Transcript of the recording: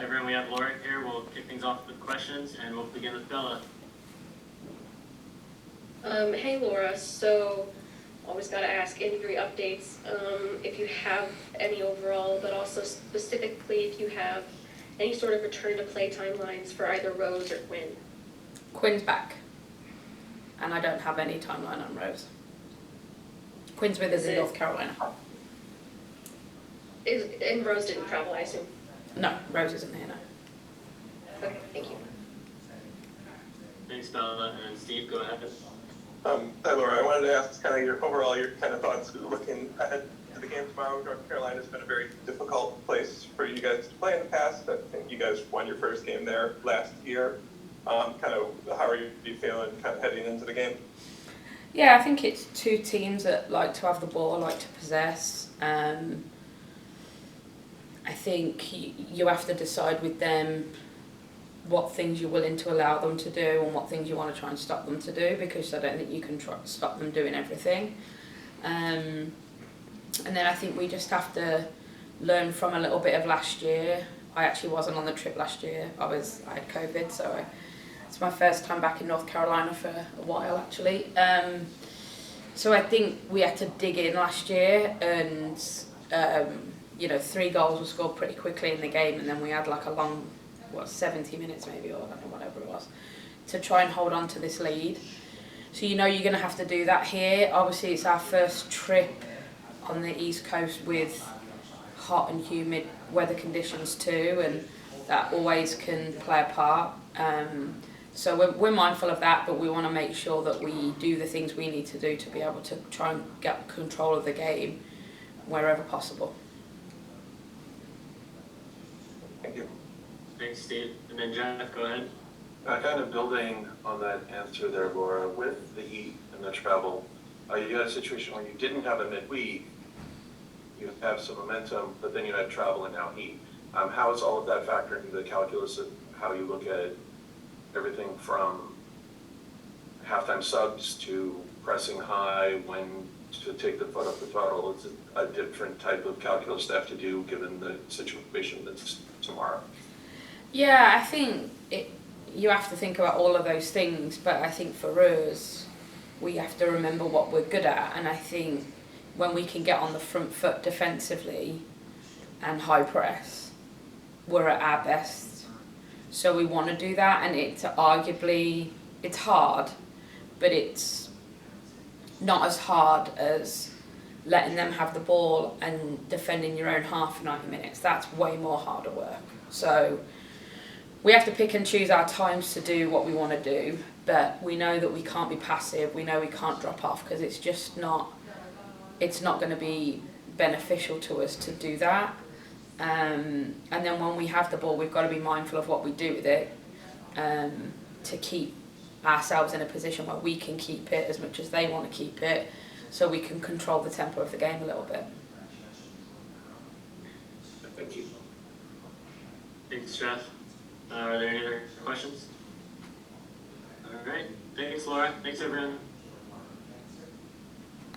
everyone, we have Laura here. We'll kick things off with questions, and we'll begin with Bella. Hey Laura, so always got to ask injury updates, if you have any overall, but also specifically if you have any sort of return to play timelines for either Rose or Quinn. Quinn's back, and I don't have any timeline on Rose. Quinn's with us in North Carolina. And Rose didn't travel, I assume? No, Rose isn't here now. Okay, thank you. Thanks, Bella. And Steve, go ahead. Hi, Laura. I wanted to ask kind of your kind of thoughts looking ahead to the game tomorrow. North Carolina has been a very difficult place for you guys to play in the past. I think you guys won your first game there last year. Kind of how are you feeling kind of heading into the game? Yeah, I think it's two teams that like to have the ball, like to possess. I think you have to decide with them what things you're willing to allow them to do and what things you want to try and stop them to do, because I don't think you can stop them doing everything. And then I think we just have to learn from a little bit of last year. I actually wasn't on the trip last year. I had COVID, so it's my first time back in North Carolina for a while actually. So I think we had to dig in last year, and 3 goals were scored pretty quickly in the game, and then we had like a long 70 minutes maybe, or I don't know, whatever it was, to try and hold on to this lead. So you're going to have to do that here. Obviously it's our first trip on the East Coast with hot and humid weather conditions too, and that always can play a part. So we're mindful of that, but we want to make sure that we do the things we need to do to be able to try and get control of the game wherever possible. Thank you. Thanks, Steve. And then Jeff, go ahead. Kind of building on that answer there, Laura, with the heat and the travel, you had a situation where you didn't have a midweek, you have some momentum, but then you had travel and now heat. How is all of that factored into the calculus of how you look at everything from halftime subs to pressing high, when to take the foot off the throttle? It's a different type of calculus to have to do given the situation that's tomorrow. Yeah, I think you have to think about all of those things, but I think for us, we have to remember what we're good at, and I think when we can get on the front foot defensively and high press, we're at our best. So we want to do that, and it's hard, but it's not as hard as letting them have the ball and defending your own half for 90 minutes. That's way more harder work. So we have to pick and choose our times to do what we want to do, but we know that we can't be passive. We know we can't drop off, because it's not going to be beneficial to us to do that. And then when we have the ball, we've got to be mindful of what we do with it, to keep ourselves in a position where we can keep it as much as they want to keep it, so we can control the tempo of the game a little bit. Thank you. Thanks, Jeff. Are there any other questions? All right. Thanks, Laura. Thanks, everyone.